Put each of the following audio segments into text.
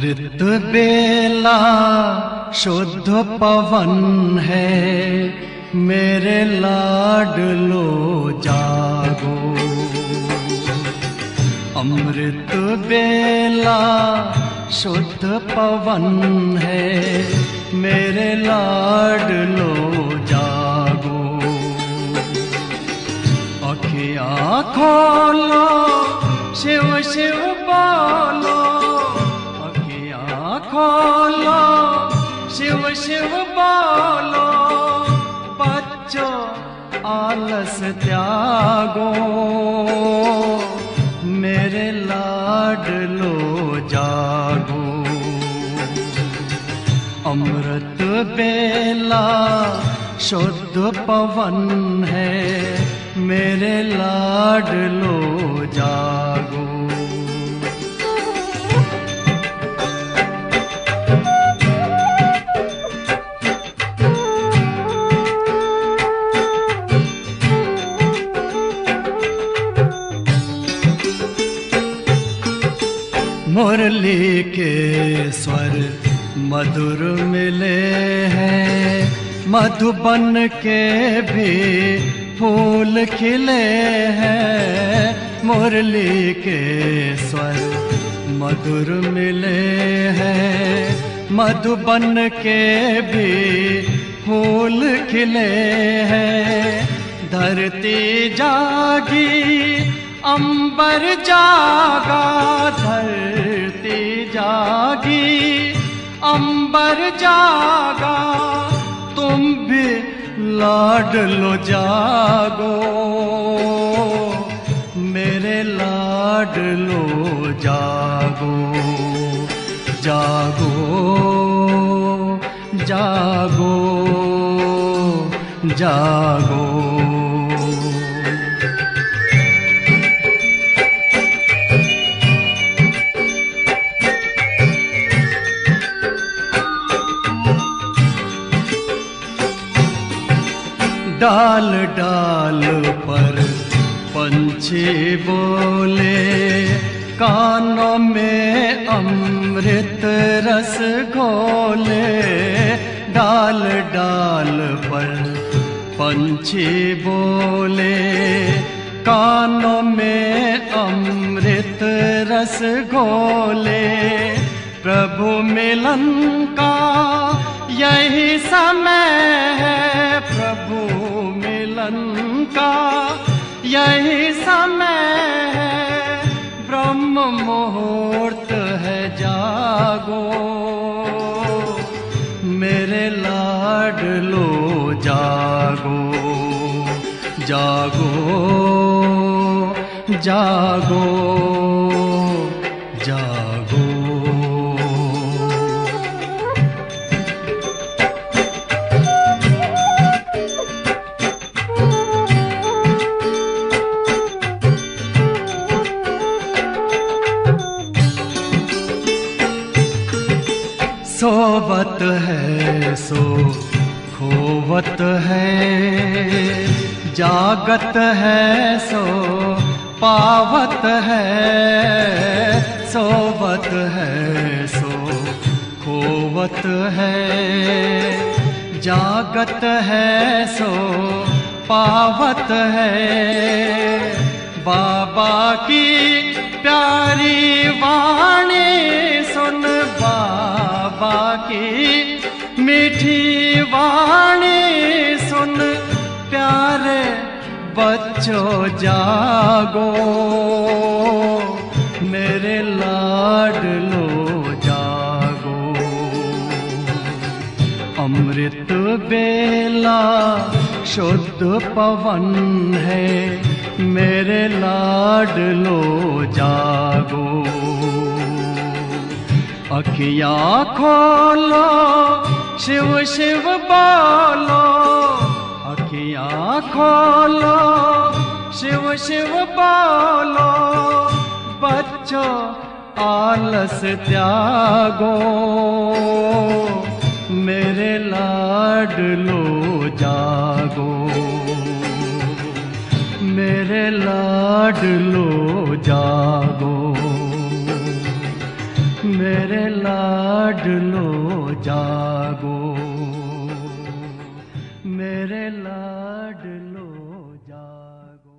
अमृत बेला शुद्ध पवन है, मेरे लाडलो जागो। अमृत बेला शुद्ध पवन है, मेरे लाडलो जागो। अखियाँ खोलो, शिव शिव बोलो, अखियाँ खोलो, शिव शिव बोलो। बच्चों आलस त्यागो, मेरे लाडलो जागो। अमृत बेला शुद्ध पवन है, मेरे लाडलो जागो। मुरली के स्वर मधुर मिले हैं, मधुबन के भी फूल खिले हैं। मुरली के स्वर मधुर मिले हैं, मधुबन के भी फूल खिले हैं। धरती जागी, अंबर जागा, धरती जागी, अंबर जागा। तुम भी लाडलो जागो, मेरे लाडलो जागो। जागो जागो जागो। डाल डाल पर पंछी बोले, कानों में अमृत रस घोले। डाल डाल पर पंछी बोले, कानों में अमृत रस घोले। प्रभु मिलन का यही समय है, प्रभु मिलन का यही समय है। ब्रह्म मुहूर्त है, जागो, मेरे लाडलो जागो। जागो जागो जागो। सोवत है सो खोवत है, जागत है सो पावत है। सोवत है सो खोवत है, जागत है सो पावत है। बाबा की प्यारी वाणी सुन, बाबा की मीठी वाणी सुन। प्यारे बच्चों जागो, मेरे लाडलो जागो। अमृत बेला शुद्ध पवन है, मेरे लाडलो जागो। अखियाँ खोलो, शिव शिव बोलो, अखियाँ खोलो, शिव शिव बोलो। बच्चों आलस त्यागो, मेरे लाडलो जागो। मेरे लाडलो जागो, मेरे लाडलो लाडलो जागो, मेरे लाडलो जागो।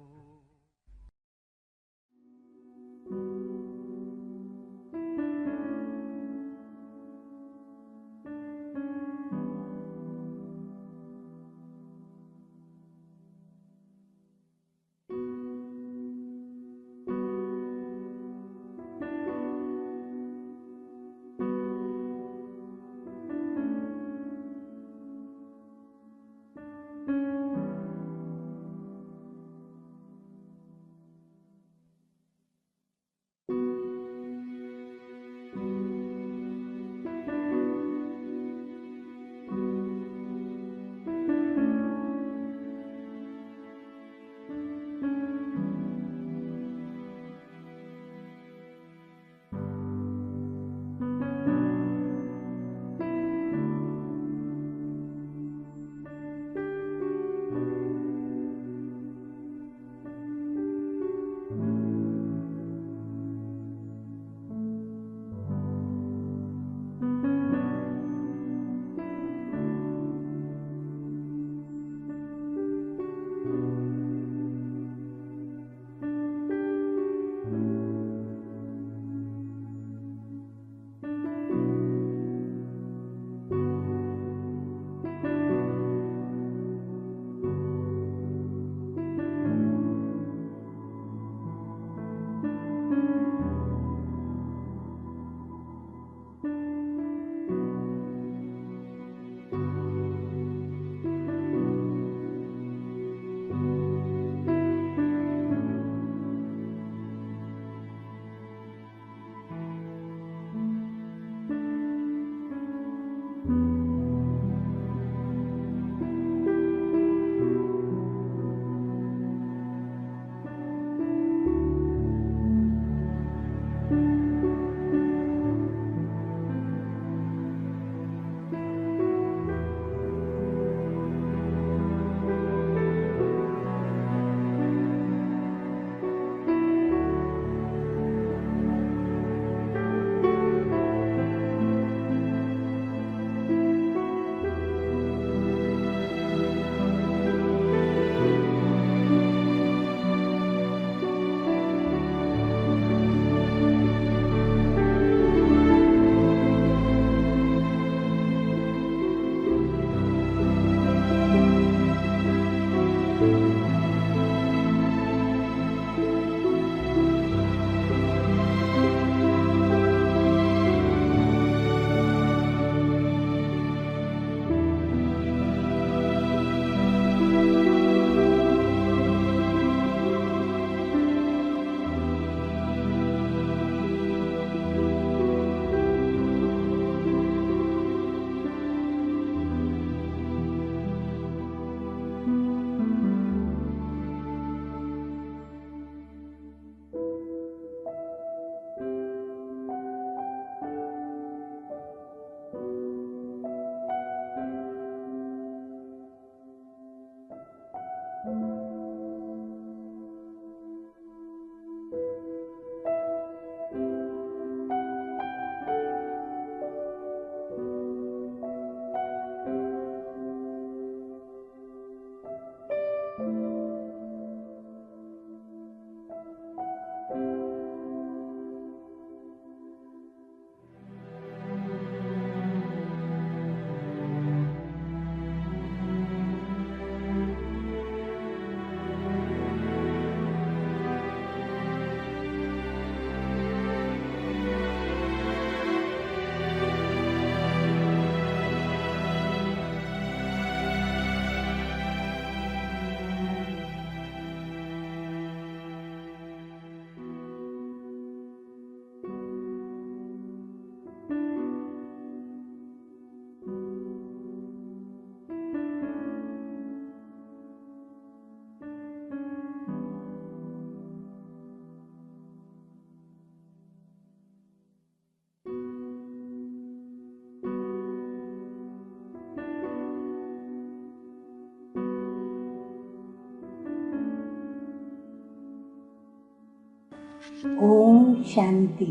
ओम शांति।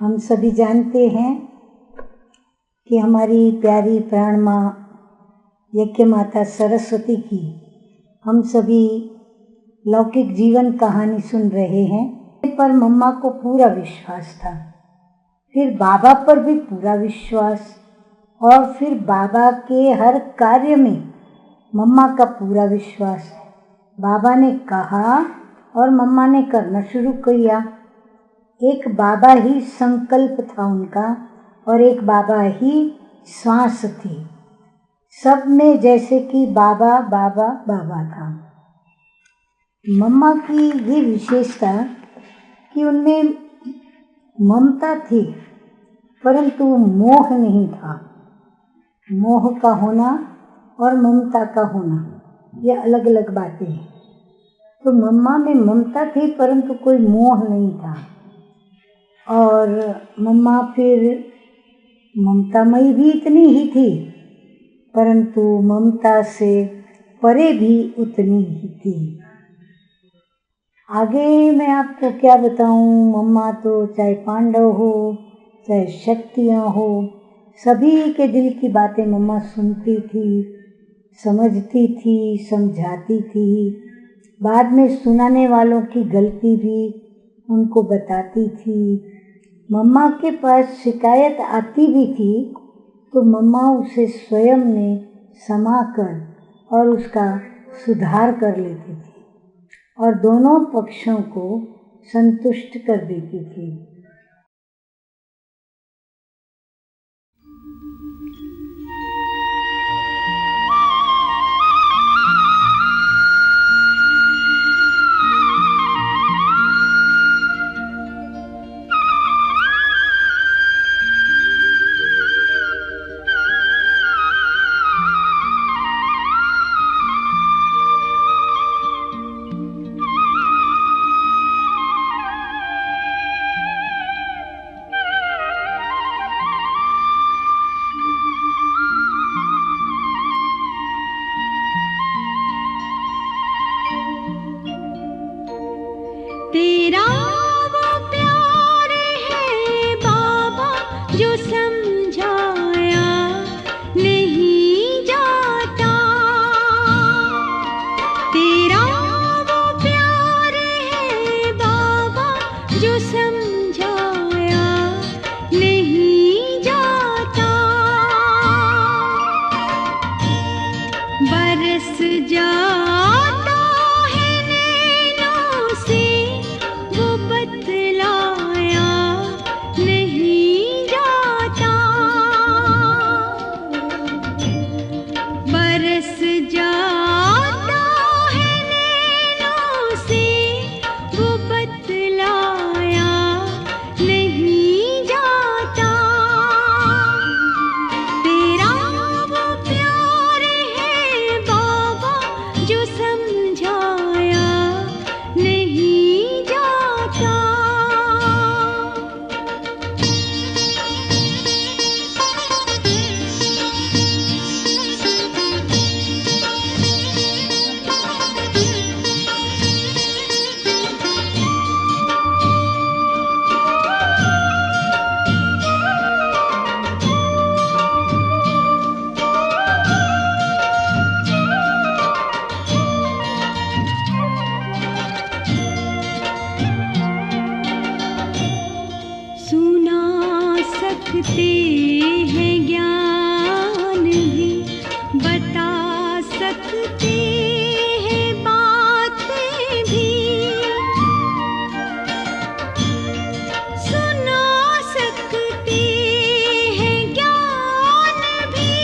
हम सभी जानते हैं कि हमारी प्यारी प्राण माँ यज्ञ माता सरस्वती की हम सभी लौकिक जीवन कहानी सुन रहे हैं। पर मम्मा को पूरा विश्वास था, फिर बाबा पर भी पूरा विश्वास, और फिर बाबा के हर कार्य में मम्मा का पूरा विश्वास। बाबा ने कहा और मम्मा ने करना शुरू किया। एक बाबा ही संकल्प था उनका और एक बाबा ही श्वास थी। सब में जैसे कि बाबा बाबा बाबा था। मम्मा की ये विशेषता कि उनमें ममता थी परंतु मोह नहीं था। मोह का होना और ममता का होना ये अलग अलग बातें हैं। तो मम्मा में ममता थी परंतु कोई मोह नहीं था। और मम्मा फिर ममतामयी भी इतनी ही थी परंतु ममता से परे भी उतनी ही थी। आगे मैं आपको क्या बताऊं, मम्मा तो चाहे पांडव हो चाहे शक्तियाँ हो, सभी के दिल की बातें मम्मा सुनती थी, समझती थी, समझाती थी। बाद में सुनाने वालों की गलती भी उनको बताती थी। मम्मा के पास शिकायत आती भी थी तो मम्मा उसे स्वयं में समाकर और उसका सुधार कर लेती थी और दोनों पक्षों को संतुष्ट कर देती थी। तेरा वो प्यार है बाबा जो समझाया नहीं जाता। तेरा वो प्यार है बाबा जो समझाया नहीं जाता। बरस जाता है नैनों से वो बतलाया नहीं जाता। बरस जाता है नैनों से वो बतलाया नहीं जाता। तेरा वो प्यार है बाबा जो समझाया नहीं जाता। सुना सकते हैं ज्ञान भी, बता सकते हैं बातें भी। सुना सकते हैं ज्ञान भी,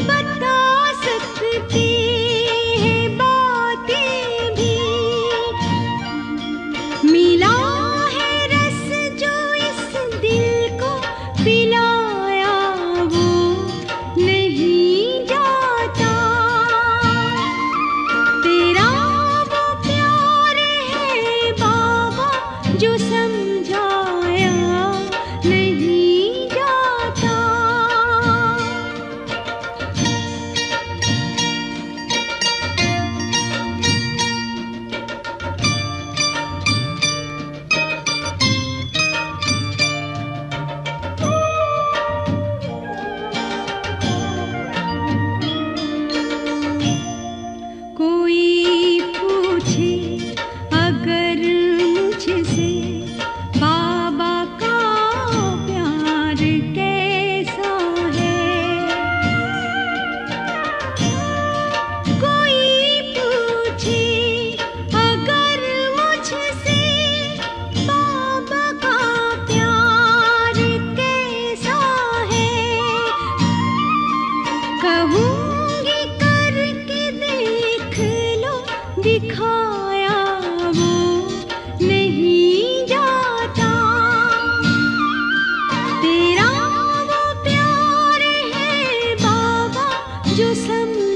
बता सकते हैं बातें भी। मिला है रस जो इस दिल को पिलाया वो नहीं जाता।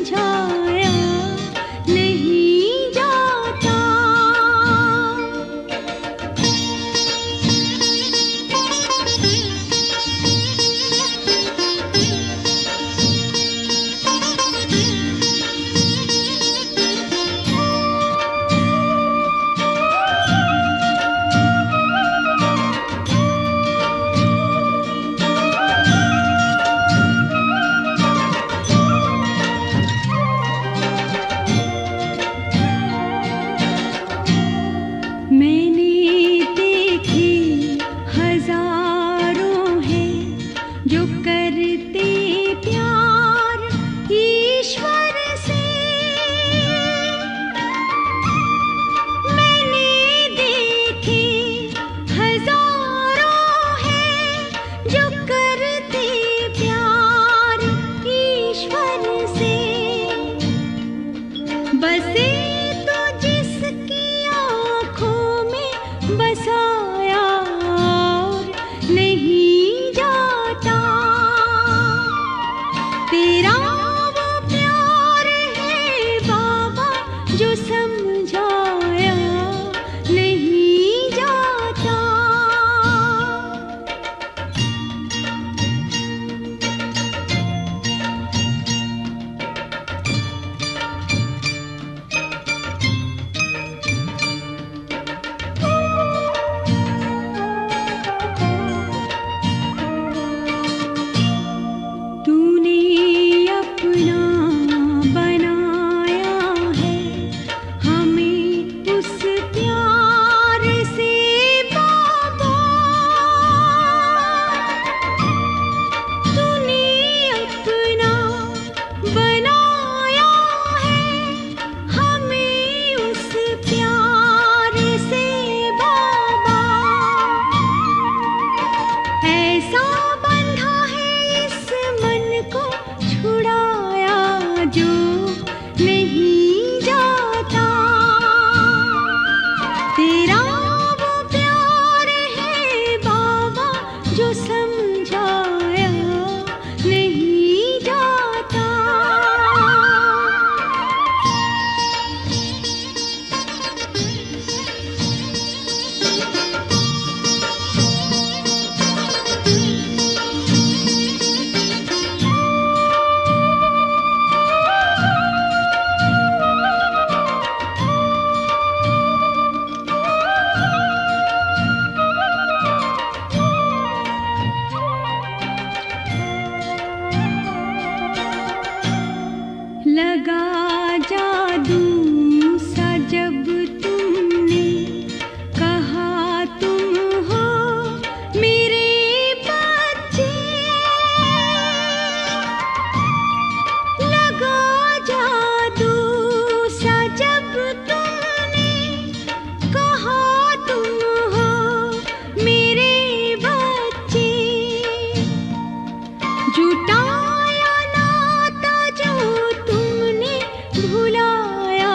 समझाया नहीं जाता। मैंने देखे हजारों हैं जो करते प्यार ईश्वर से। मैंने देखे हजारों हैं जो करते प्यार ईश्वर से। बसे तो जिसकी आँखों में बसाया और नहीं जाता। तेरा वो प्यार है बाबा जो समझाया नहीं जाता। तूने अपना बनाया है हमें उस प्यार से बाबा। तूने अपना बनाया है हमें उस प्यार से बाबा। ऐसा बंधा है इस मन को छुड़ाया जो नहीं जाता। तेरा वो प्यार है बाबा जो समझाया नहीं जाता। लगा जादू सा जब तुमने कहा तुम हो मेरे बच्चे। लगा जादू सा जब तुमने कहा तुम हो मेरे बच्चे। जुटाया नाता जो तुमने भुलाया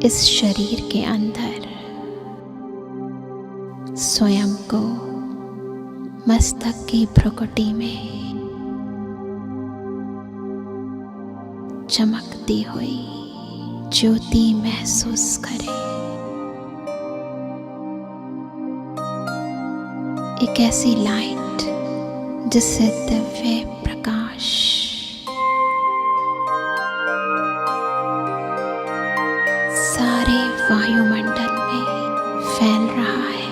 इस शरीर के अंदर स्वयं को मस्तक की भ्रुकुटी में चमकती हुई ज्योति महसूस करें। एक ऐसी लाइट जिससे दिव्य प्रकाश सारे वायुमंडल में फैल रहा है।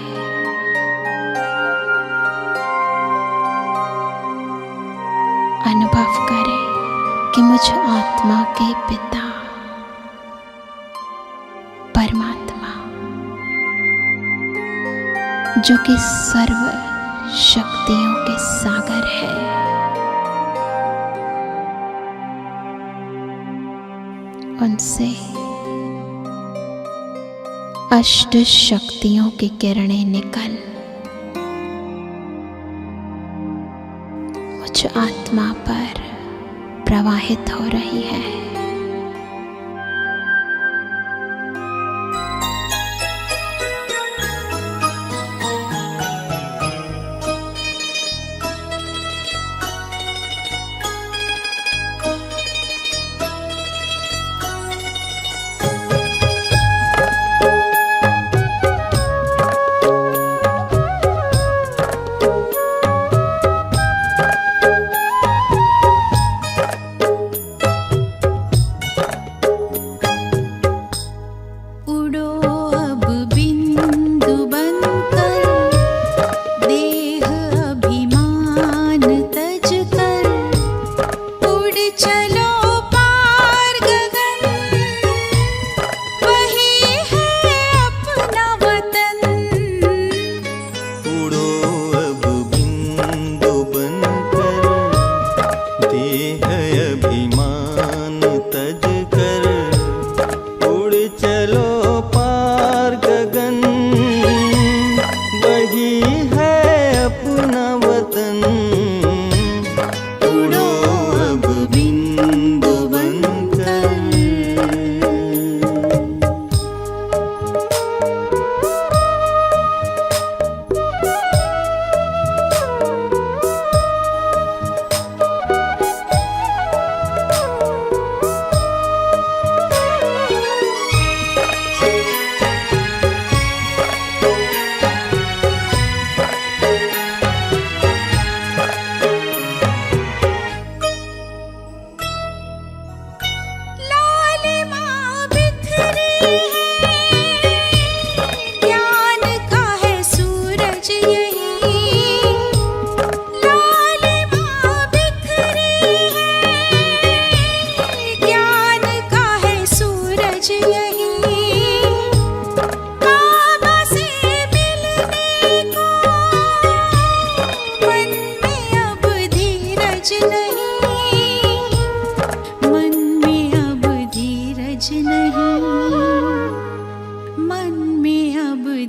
अनुभव करें कि मुझ आत्मा के पिता परमात्मा, जो कि सर्व शक्तियों के सागर है, उनसे अष्ट शक्तियों की किरणें निकल मुझ आत्मा पर प्रवाहित हो रही है।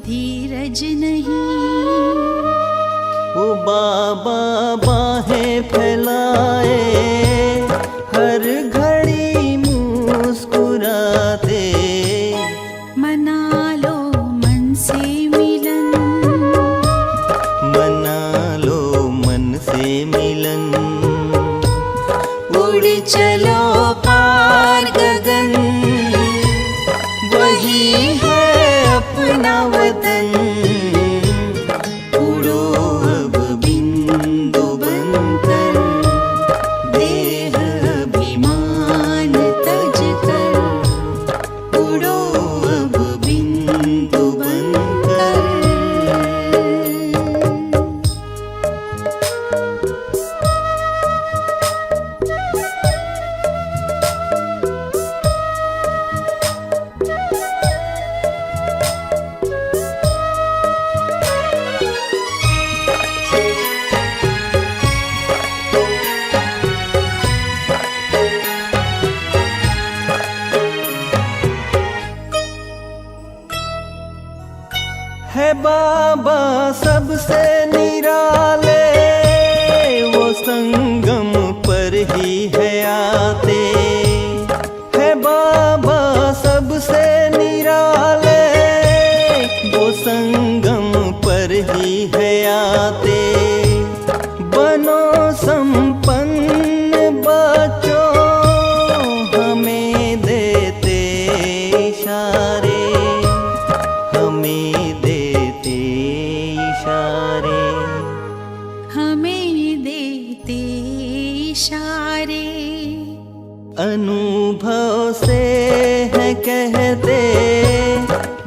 धीरज नहीं। ओ बाबा बाहें फैलाए, हर घड़ी मुस्कुराते, मना लो मन से मिलन, मना लो मन से मिलन। उड़ चलो पार गगन, वही है अपना वतन। उड़ो अब बिंदु बनकर, देह अभिमान तज कर। उड़ो अब बिंदु बनकर। है बाबा सबसे निराले, वो संगम पर ही है आते। है बाबा सबसे निराले, आते बनो संपन्न बच्चों, हमें देते इशारे, हमें देते इशारे, हमें देते इशारे। अनुभव से है कहते,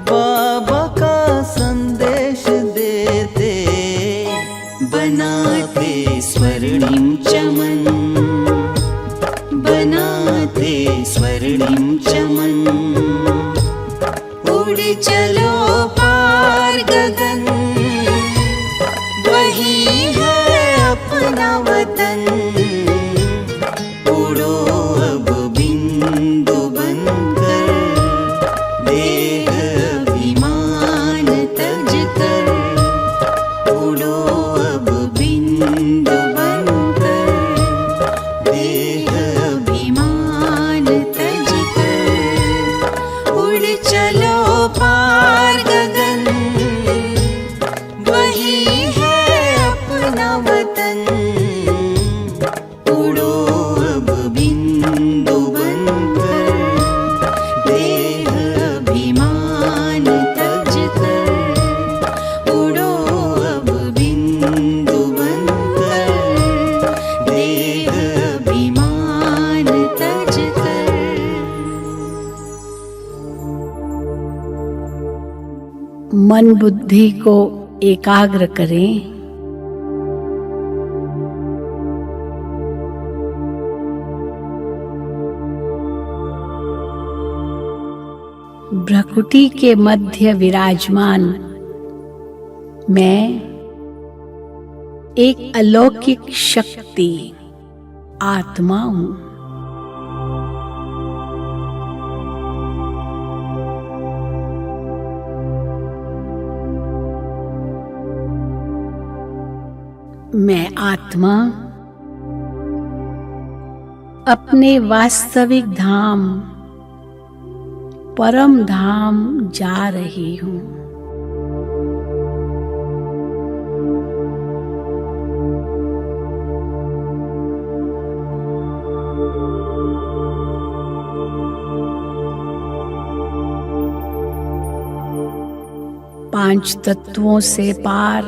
बाबा का संदेश देते, बनाते स्वर्णिम चमन, बनाते स्वर्णिम चमन। उड़ चलो पार गगन, वही है अपना वतन। उड़ो अब बिंदु बनकर, देह अभिमान तज कर। उड़ो अब बिंदु बनकर, देह अभिमान तज कर। उड़ चलो पार गगन, वही है अपना वतन। उड़ो अब बिंदु बनकर, देह अभिमान तज कर। उड़ो अब बिंदु बनकर, देह अभिमान तज कर। मन बुद्धि को एकाग्र करें। भ्रकुटी के मध्य विराजमान मैं एक अलौकिक शक्ति आत्मा हूँ। मैं आत्मा अपने वास्तविक धाम परम धाम जा रही हूँ। पांच तत्वों से पार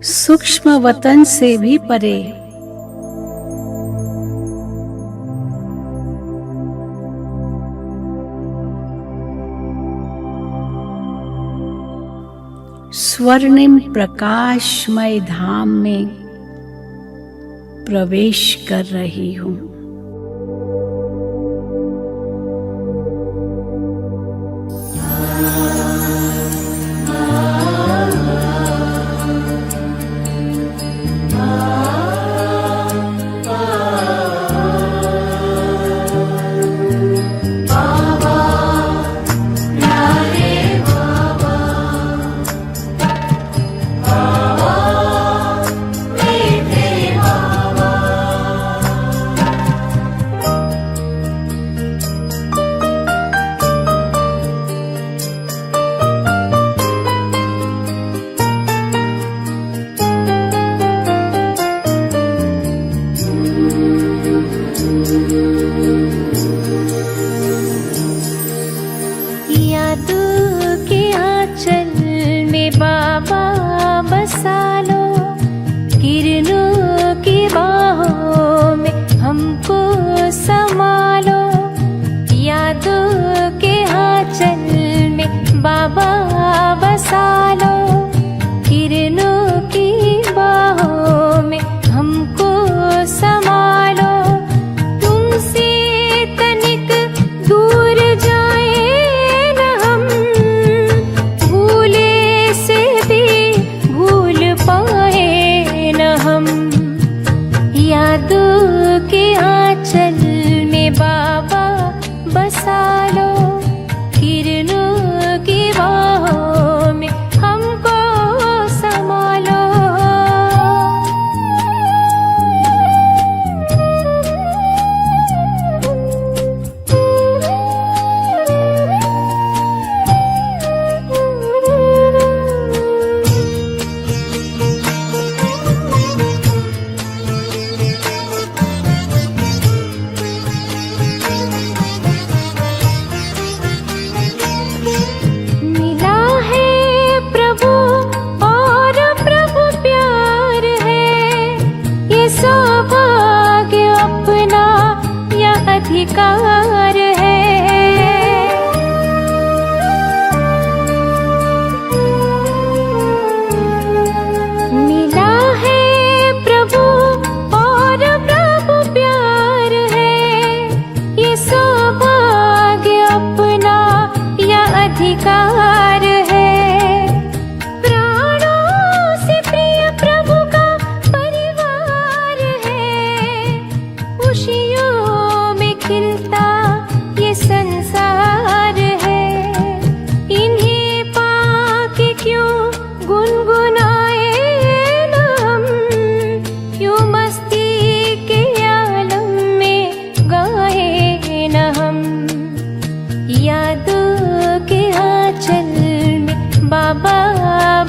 सूक्ष्म वतन से भी परे स्वर्णिम प्रकाशमय धाम में प्रवेश कर रही हूँ। के आंचल में बाबा बसा लो, किरणों की बाहों में हमको संभालो। मिला है प्रभु और प्रभु प्यार है, ये सौभाग्य अपना या अधिकार है। मिला है प्रभु और प्रभु प्यार है, ये सौभाग्य अपना या अधिकार है। प्राणों से प्रिय प्रभु का परिवार है, खुशियों में खिलता ये संसार है। इन्हें पाके क्यों गुनगुनाए न हम, क्यों मस्ती के आलम में गाए न हम। यादों के आंचल में बाबा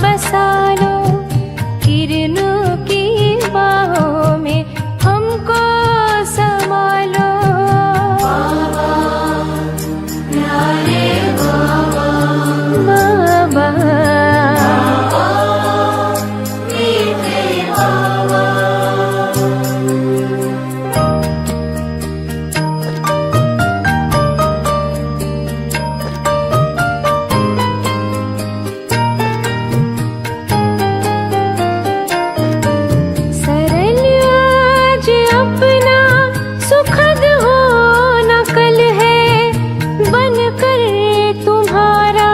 बसा लो, किरणों की बाहों में हमको संभालो। बाबा सरल आज अपना सुखद हो नकल है, बनकर तुम्हारा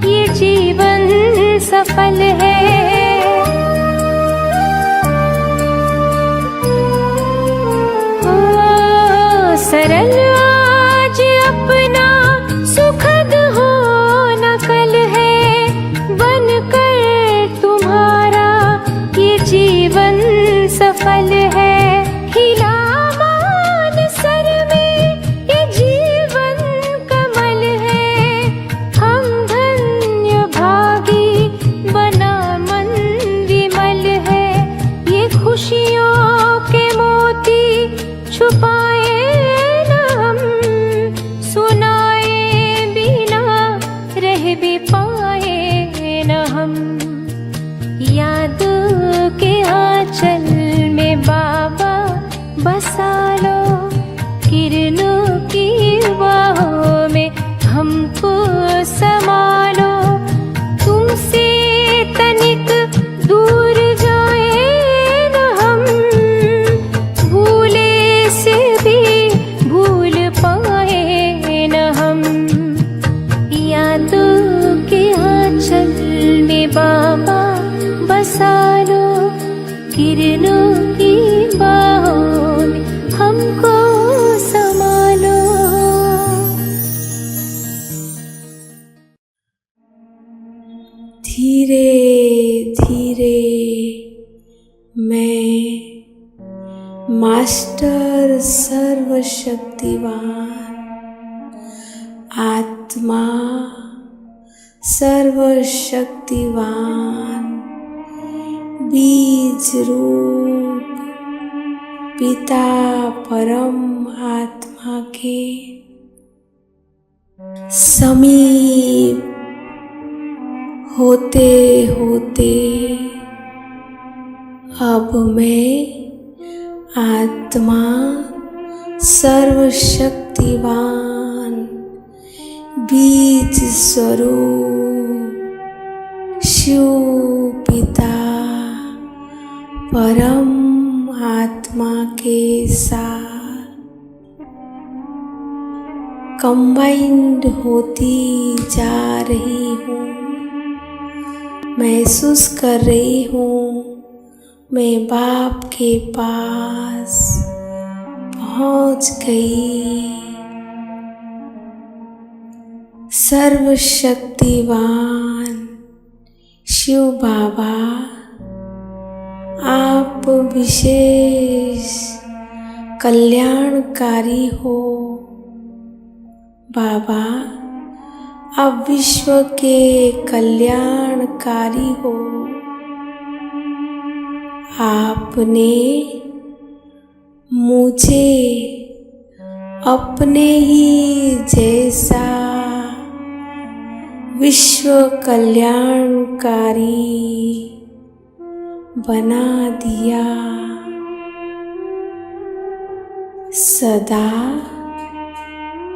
ये जीवन सफल है। ओ सरल आज अपना सुखद हो नकल है, बनकर तुम्हारा ये जीवन सफल है। खिला मान सर में ये जीवन कमल है, हम धन्य भागी बना मन विमल है। ये खुशियों के मोती छुपाए न हम, सुनाए बिना रह भी पाए न हम। यादों के आंचल में बाबा बसा लो, किरणों की बाहों में हमको संभालो। तुमसे तनिक दूर जाए न हम, भूले से भी भूल पाए न हम। यादों के आंचल में बाबा बसा लो, किरणों की बाहों में हमको संभालो। धीरे धीरे मैं मास्टर सर्वशक्तिवान आत्मा सर्वशक्तिवान बीज रूप पिता परम आत्मा के समीप होते होते अब मैं आत्मा सर्वशक्तिवान बीज स्वरूप शिव पिता परम आत्मा के साथ कंबाइंड होती जा रही हूँ, महसूस कर रही हूँ मैं बाप के पास पहुंच गई। सर्वशक्तिवान शिव बाबा, आप विशेष कल्याणकारी हो। बाबा, आप विश्व के कल्याणकारी हो। आपने मुझे अपने ही जैसा विश्व कल्याणकारी बना दिया। सदा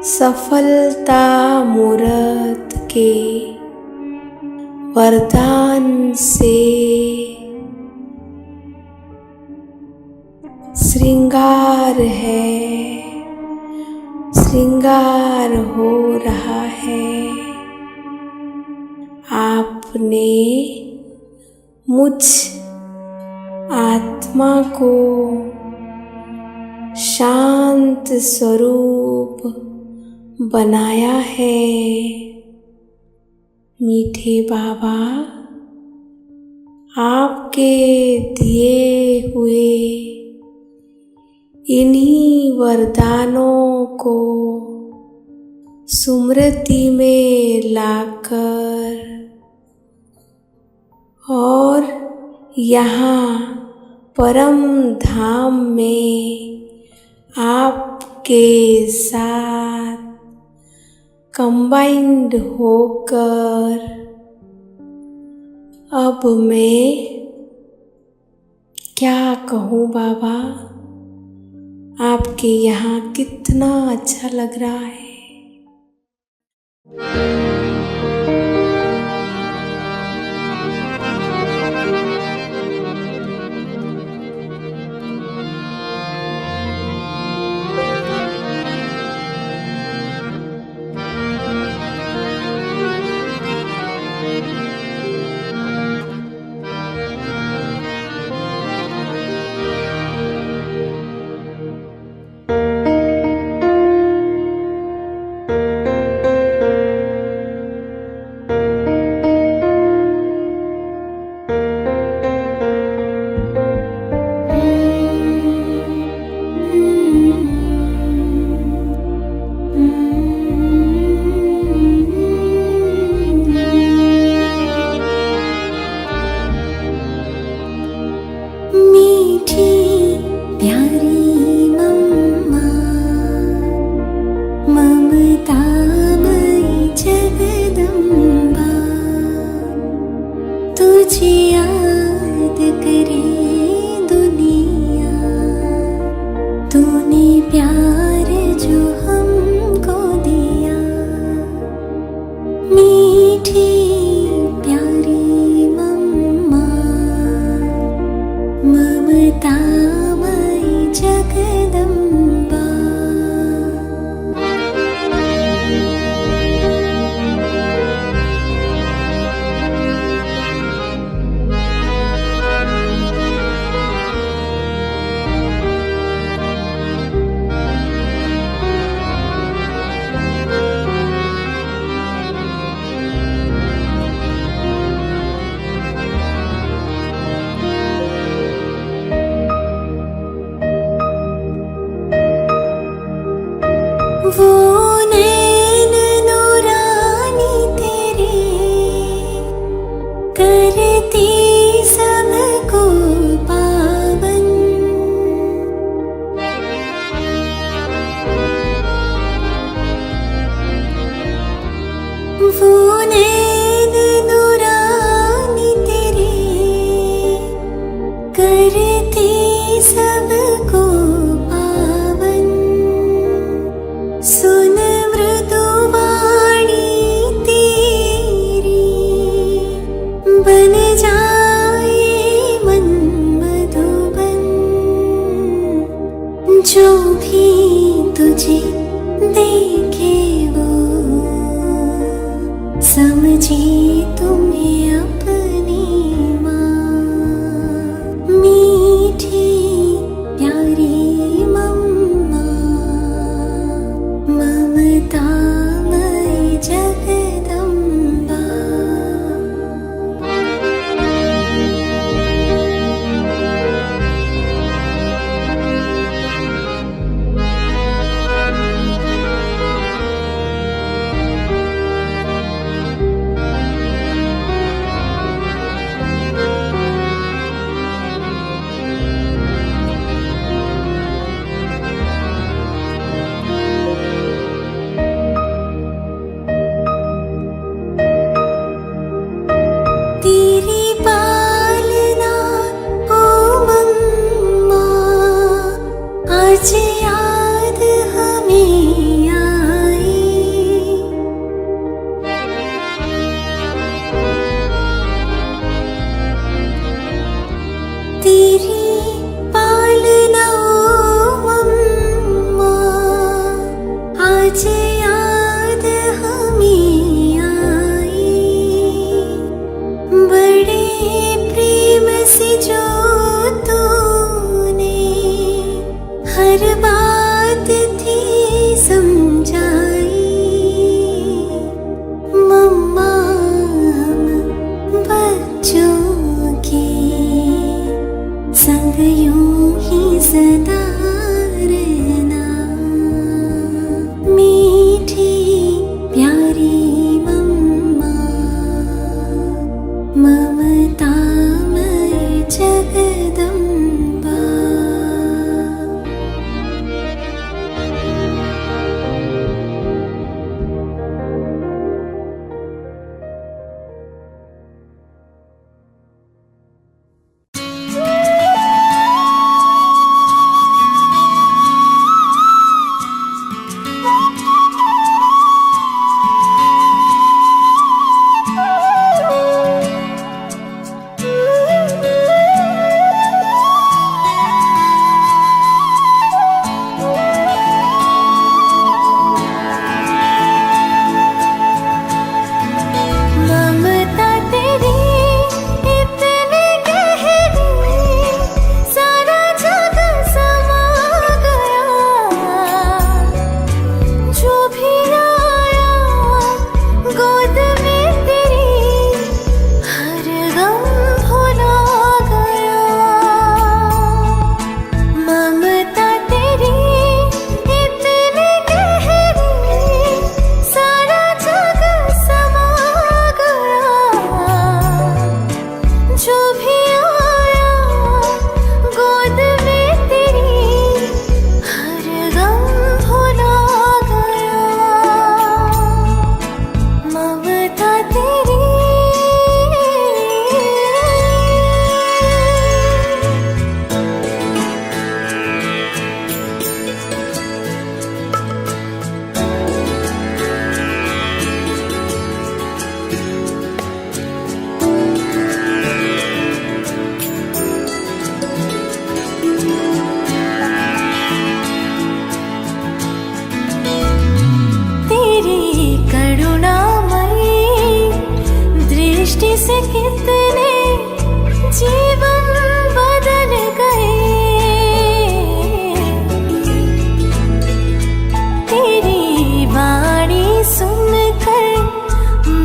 सफलता मूर्त के वरदान से श्रृंगार है, श्रृंगार हो रहा है। आपने मुझ आत्मा को शांत स्वरूप बनाया है। मीठे बाबा, आपके दिए हुए इन्हीं वरदानों को स्मृति में लाकर और यहाँ परम धाम में आपके साथ कंबाइंड होकर अब मैं क्या कहूँ बाबा, आपके यहाँ कितना अच्छा लग रहा है। जो भी तुझे देखे वो समझे तुम्हें अपनी माँ। कितने जीवन बदल गए। तेरी वाणी सुनकर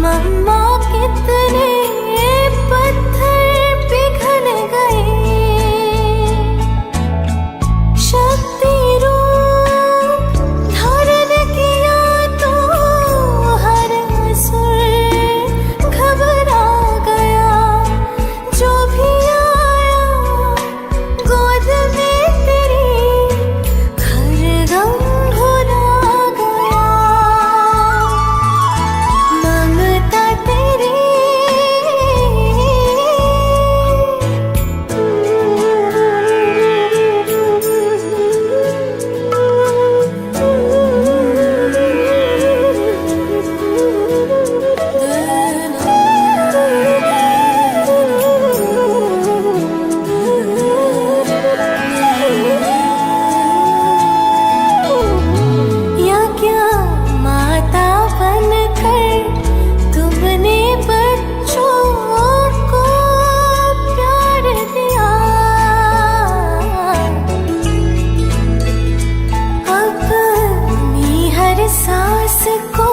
मम्मा कितने पत्थर पिघल गए। शक्ति रूप धारण किया तो हर असुर घबरा गया। जो भी आया गोद में तेरी हर गम भुला गया। ममता तेरी या क्या माता बनकर तुमने बच्चों को प्यार दिया। अपनी हर सांस को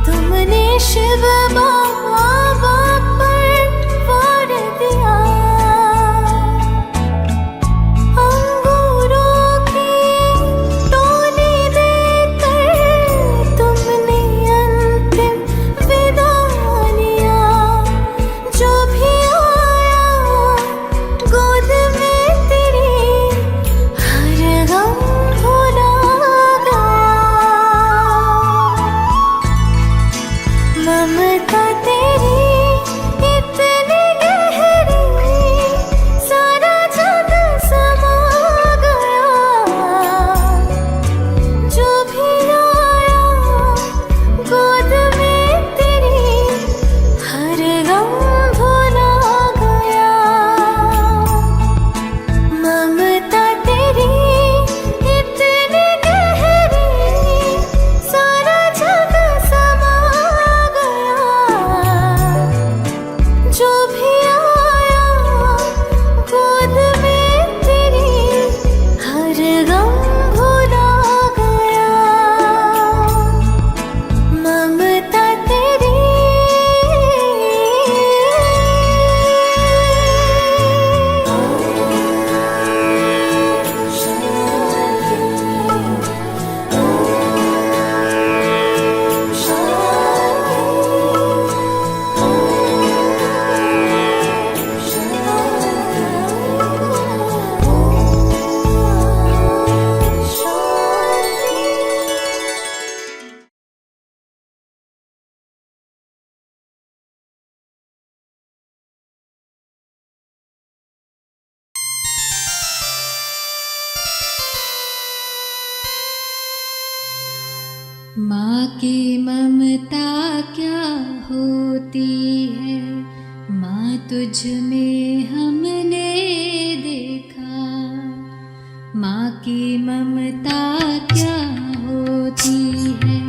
तुमने शिव बाबा पर वार दिया। अंगूरों की टोली देकर तुमने अंतिम विदा लिया। जो भी आया गोद में तेरी हर गम भुला गया। ममता तेरी इतनी गहरी सारा जग समा गया। जो भी आया गोद में तेरी हर गम भुला गया। ममता तेरी इतनी गहरी सारा जग समा गया। जो भी आया गोद में तेरी हर गम भुला गया। ममता तेरी माँ की ममता क्या होती है, माँ तुझ में हमने देखा। माँ की ममता क्या होती है,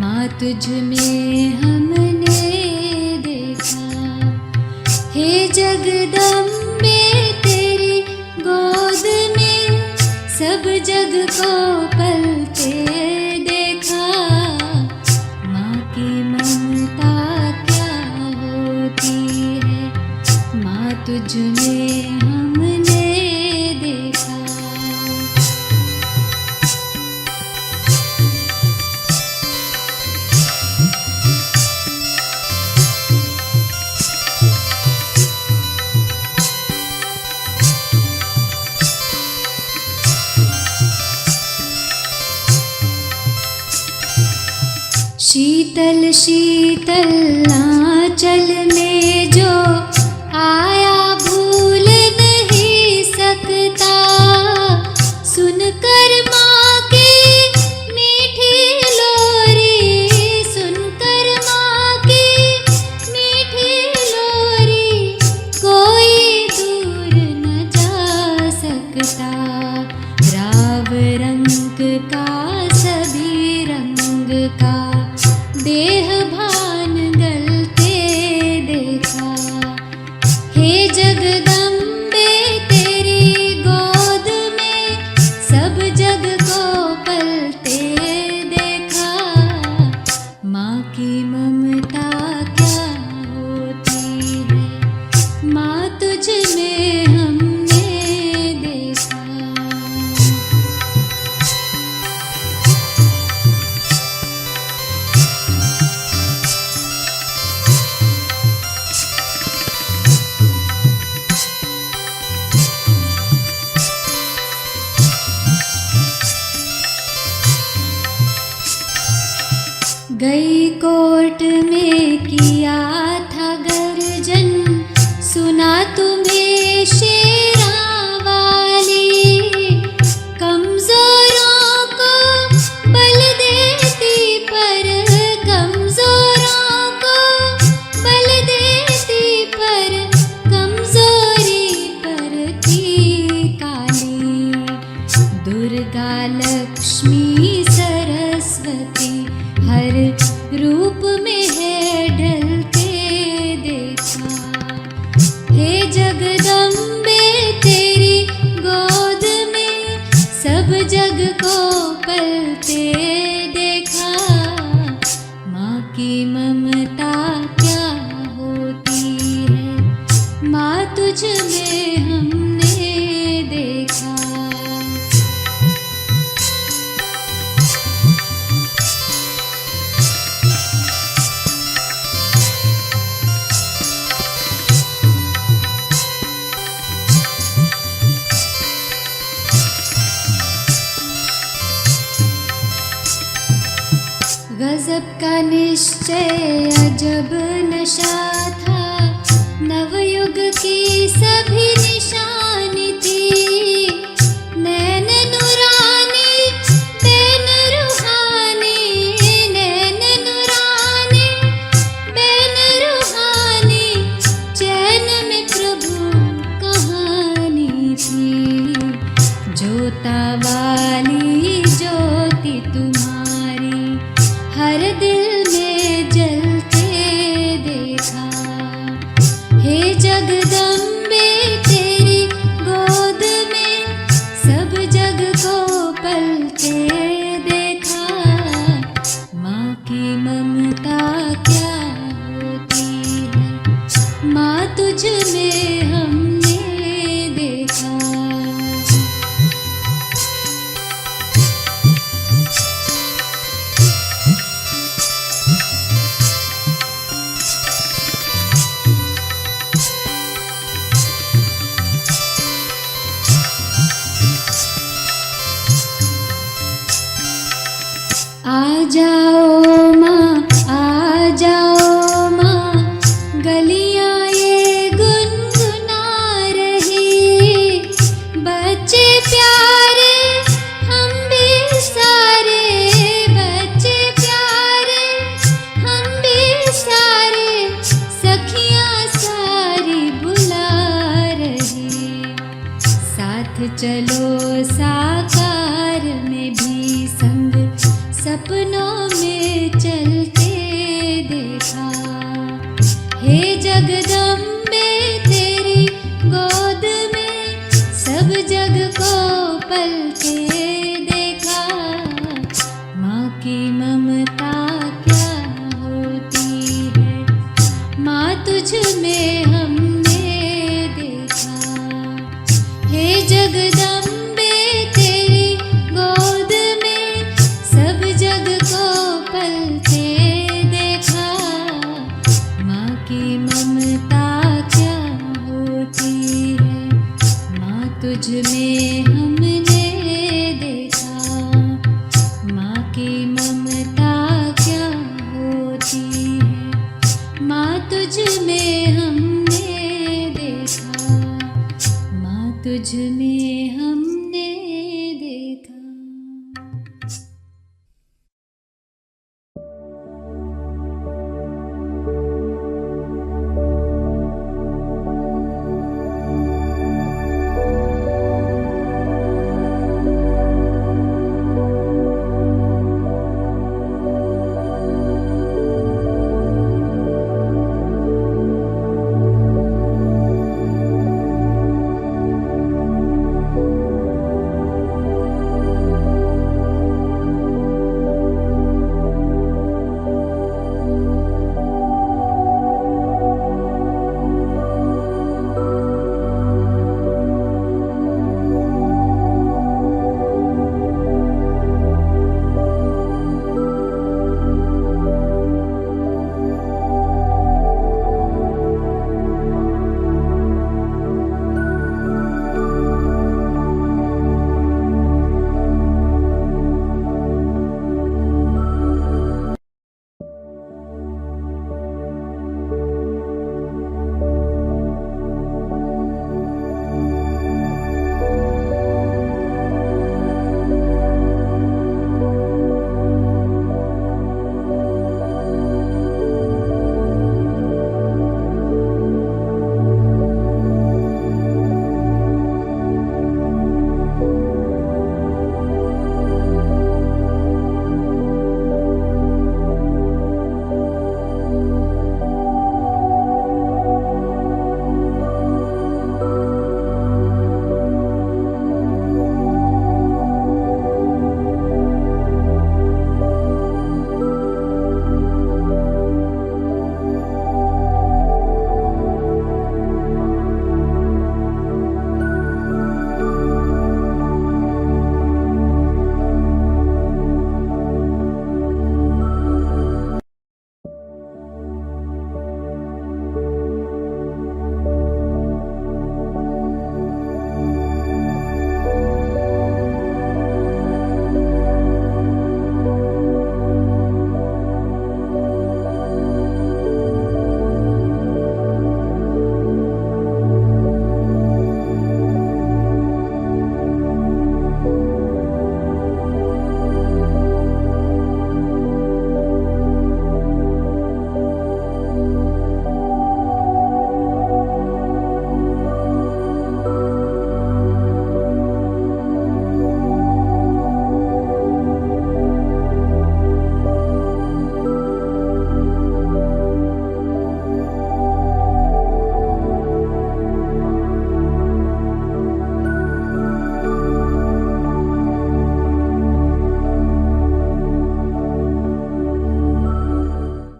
माँ तुझ में हमने देखा। हे जगदम्बे तेरी गोद में सब जग को पलते देखा। माँ की ममता क्या होती है, माँ तुझ में हमने देखा। शीतल शीतल आंचल में जो आया भूल नहीं सकता। सुनकर माँ की मीठी लोरी, सुनकर माँ की मीठी लोरी, कोई दूर न जा सकता। राव रंग का सभी रंग का देह भान गलते देखा। गई कोर्ट में किया था गर्जन, सुना तुम्हें शेरा वाली, कमजोरों को बल देती पर, कमजोरों को बल देती पर, कमजोरी पर थी काली। दुर्गा लक्ष्मी सरस्वती हर रूप में है ढलते देखा। हे जगदम्बे तेरी गोद में सब जग को पलते देखा। माँ की ममता क्या होती है, माँ तुझ में हमने देखा। गजब का निश्चय अजब नशा था, नवयुग की सभी निशानी थी। नैन नुरानी बैन रूहानी, नैन नुरानी बैन रूहानी, चैन में प्रभु कहानी थी। जोता वाली ज्योति तुम्हारी हर दिल में जलते देखा। हे जगदम्बे तेरी गोद में सब जग को पलते देखा। माँ की ममता क्या होती है, माँ तुझ में हमने देखा। आ जाओ माँ, आ जाओ माँ, गलियाँ ये गुनगुना रही। बच्चे प्यारे हम भी सारे, बच्चे प्यारे हम भी सारे, सखियाँ सारी बुला रही। साथ चलो साकार में भी संग, सपनों में चलते देखा। हे जगदम्बे तेरी गोद में सब जग को पलते देखा। माँ की ममता क्या होती है, माँ तुझ में हमने देखा। हे जगदम्बे तेरी गोद में सब जग को पलते देखा। माँ की ममता क्या होती है, माँ तुझ में हमने देखा। माँ की ममता क्या होती है, माँ तुझ में हमने देखा। माँ तुझ में हमने देखा।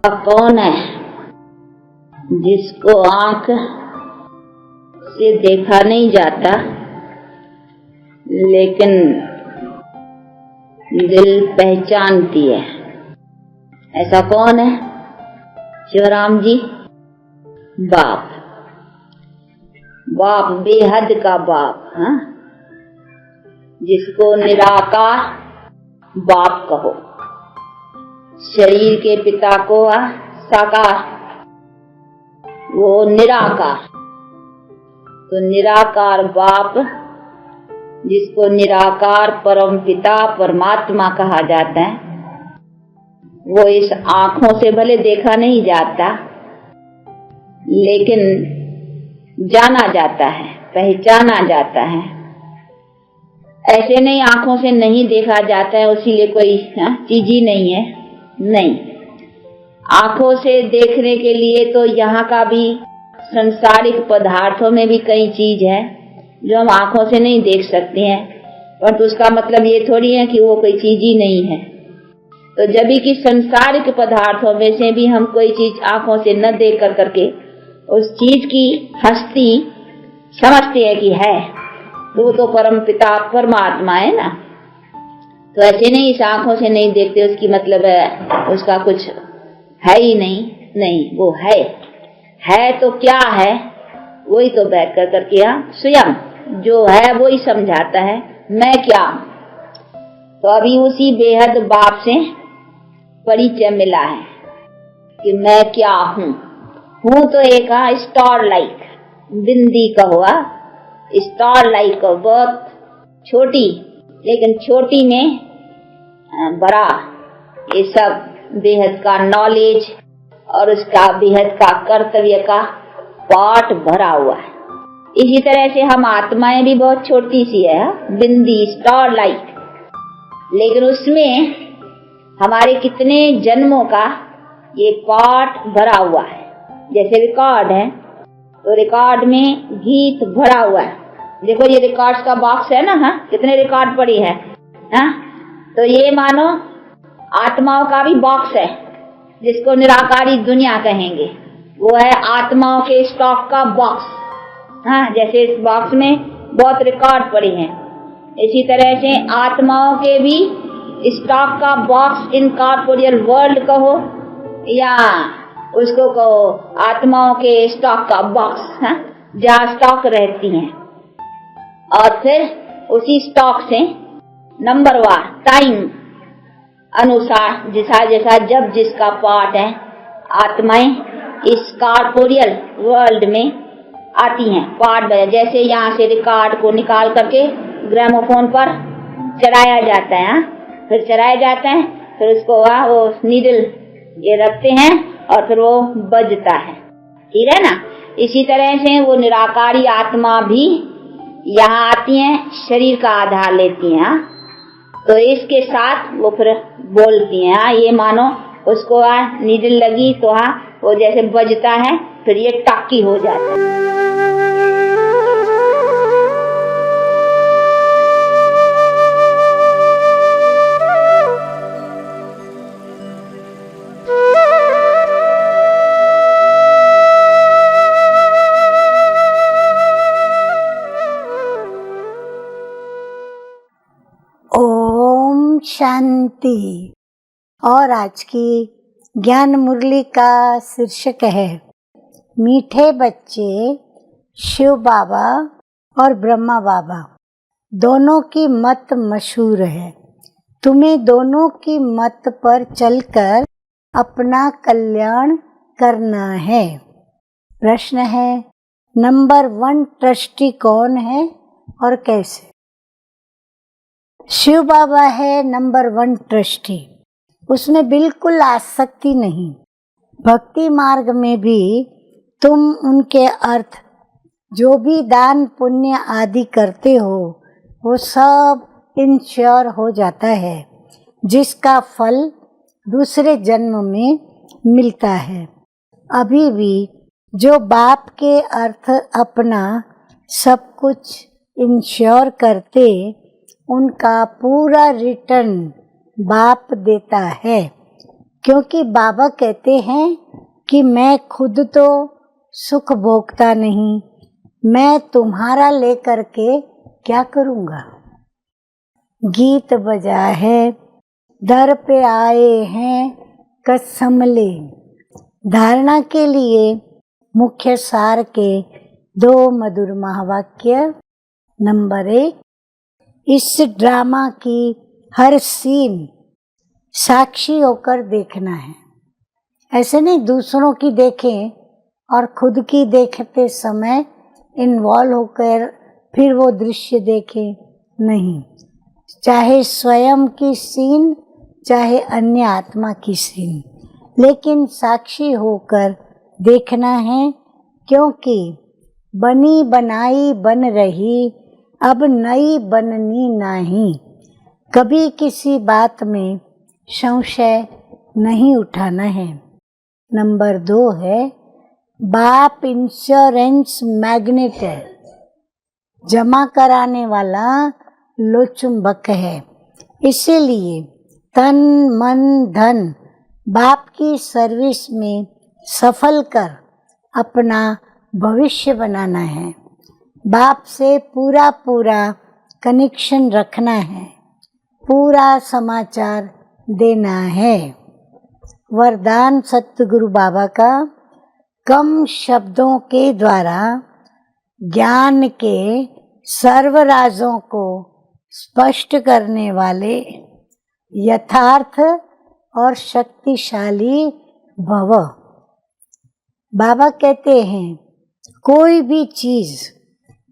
कौन है जिसको आंख से देखा नहीं जाता लेकिन दिल पहचानती है? ऐसा कौन है शिवराम जी? बाप। बाप, बेहद का बाप, हाँ, जिसको निराकार बाप कहो। शरीर के पिता को साकार, वो निराकार। तो निराकार बाप, जिसको निराकार परम पिता परमात्मा कहा जाता है, वो इस आंखों से भले देखा नहीं जाता लेकिन जाना जाता है, पहचाना जाता है। ऐसे नहीं आंखों से नहीं देखा जाता है उसीलिए कोई चीज ही नहीं है, नहीं। आंखों से देखने के लिए तो यहाँ का भी संसारिक पदार्थों में भी कई चीज है जो हम आंखों से नहीं देख सकते हैं, परंतु उसका मतलब ये थोड़ी है कि वो कोई चीज ही नहीं है। तो जब भी कि संसारिक पदार्थों में से भी हम कोई चीज आंखों से न देख कर करके उस चीज की हस्ती समझते हैं कि है, तो वो तो परम पिता परमात्मा है ना। तो ऐसे नहीं इस आंखों से नहीं देखते उसकी मतलब है उसका कुछ है ही नहीं, नहीं, वो है तो क्या है वही तो बैठ कर करके स्वयं जो है वो ही समझाता है मैं क्या। तो अभी उसी बेहद बाप से परिचय मिला है कि मैं क्या हूँ तो एक स्टार लाइक बिंदी का हुआ, स्टार लाइक बहुत छोटी, लेकिन छोटी में बड़ा ये सब बेहद का नॉलेज और उसका बेहद का कर्तव्य का पाठ भरा हुआ है। इसी तरह से हम आत्माएं भी बहुत छोटी सी है, बिंदी स्टार लाइक, लेकिन उसमें हमारे कितने जन्मों का ये पाठ भरा हुआ है। जैसे रिकॉर्ड है तो रिकॉर्ड में गीत भरा हुआ है। देखो ये रिकॉर्ड्स का बॉक्स है ना, कितने रिकॉर्ड पड़ी है, तो ये मानो आत्माओं का भी बॉक्स है जिसको निराकारी दुनिया कहेंगे। वो है आत्माओं के स्टॉक का बॉक्स। जैसे इस बॉक्स में बहुत रिकॉर्ड पड़ी हैं, इसी तरह से आत्माओं के भी स्टॉक का बॉक्स इनकॉर्पोरियल वर्ल्ड कहो या उसको कहो आत्माओं के स्टॉक का बॉक्स, जहाँ स्टॉक रहती हैं। और फिर उसी स्टॉक से नंबरवार टाइम अनुसार जैसा जैसा जब जिसका पार्ट है आत्माएं इस कॉर्पोरियल वर्ल्ड में आती हैं पार्ट बजा। जैसे यहाँ से रिकॉर्ड को निकाल करके ग्रामोफोन पर चढ़ाया जाता है, फिर चढ़ाया जाता है, फिर उसको वो नीडल ये रखते हैं और फिर वो बजता है, ठीक है ना। इसी तरह से वो निराकारी आत्मा भी यहाँ आती हैं, शरीर का आधार लेती हैं, तो इसके साथ वो फिर बोलती हैं। ये मानो उसको नीडल लगी तो वो जैसे बजता है, फिर ये टाकी हो जाता है। ओम शांति। और आज की ज्ञान मुरली का शीर्षक है मीठे बच्चे शिव बाबा और ब्रह्मा बाबा दोनों की मत मशहूर है। तुम्हें दोनों की मत पर चलकर अपना कल्याण करना है। प्रश्न है, नंबर 1 ट्रस्टी कौन है और कैसे? शिव बाबा है नंबर 1 ट्रस्टी। उसमें बिल्कुल आसक्ति नहीं। भक्ति मार्ग में भी तुम उनके अर्थ जो भी दान पुण्य आदि करते हो वो सब इंश्योर हो जाता है, जिसका फल दूसरे जन्म में मिलता है। अभी भी जो बाप के अर्थ अपना सब कुछ इंश्योर करते उनका पूरा रिटर्न बाप देता है। क्योंकि बाबा कहते हैं कि मैं खुद तो सुख भोगता नहीं, मैं तुम्हारा लेकर के क्या करूँगा। गीत बजा है, दर पे आए हैं कसम ले। धारणा के लिए मुख्य सार के 2 मधुर महावाक्य। नंबर 1, इस ड्रामा की हर सीन साक्षी होकर देखना है। ऐसे नहीं दूसरों की देखें और खुद की देखते समय इन्वॉल्व होकर फिर वो दृश्य देखें, नहीं। चाहे स्वयं की सीन, चाहे अन्य आत्मा की सीन, लेकिन साक्षी होकर देखना है, क्योंकि बनी बनाई बन रही, अब नई बननी नहीं। कभी किसी बात में संशय नहीं उठाना है। नंबर 2 है, बाप इंश्योरेंस मैग्नेट है, जमा कराने वाला लोचुंबक है। इसीलिए तन मन धन बाप की सर्विस में सफल कर अपना भविष्य बनाना है। बाप से पूरा कनेक्शन रखना है, पूरा समाचार देना है। वरदान सतगुरु बाबा का, कम शब्दों के द्वारा ज्ञान के सर्व राजों को स्पष्ट करने वाले यथार्थ और शक्तिशाली भव। बाबा कहते हैं, कोई भी चीज़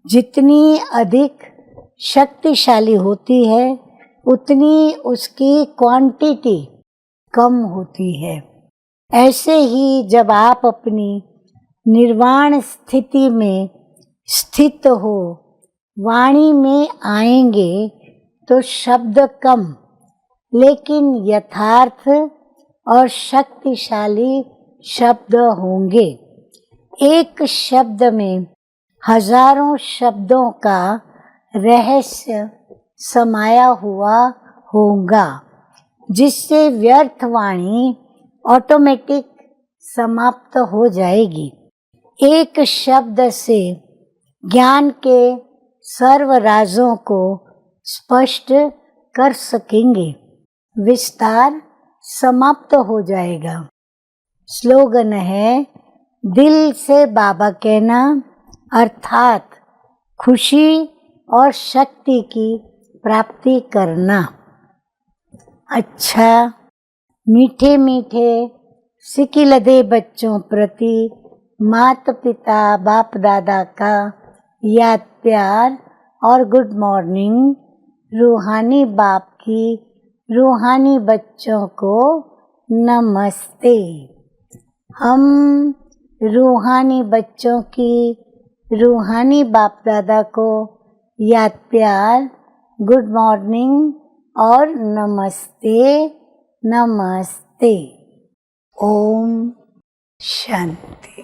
जितनी अधिक शक्तिशाली होती है, उतनी उसकी क्वांटिटी कम होती है। ऐसे ही जब आप अपनी निर्वाण स्थिति में स्थित हो, वाणी में आएंगे तो शब्द कम लेकिन यथार्थ और शक्तिशाली शब्द होंगे। एक शब्द में हजारों शब्दों का रहस्य समाया हुआ होगा, जिससे व्यर्थ वाणी ऑटोमेटिक समाप्त हो जाएगी। एक शब्द से ज्ञान के सर्व राजों को स्पष्ट कर सकेंगे, विस्तार समाप्त हो जाएगा। स्लोगन है, दिल से बाबा कहना, अर्थात खुशी और शक्ति की प्राप्ति करना। अच्छा, मीठे मीठे सिकिलदे बच्चों प्रति माता पिता बाप दादा का याद प्यार और गुड मॉर्निंग। रूहानी बाप की रूहानी बच्चों को नमस्ते। हम रूहानी बच्चों की रूहानी बाप दादा को याद प्यार, गुड मॉर्निंग और नमस्ते नमस्ते। ओम शांति।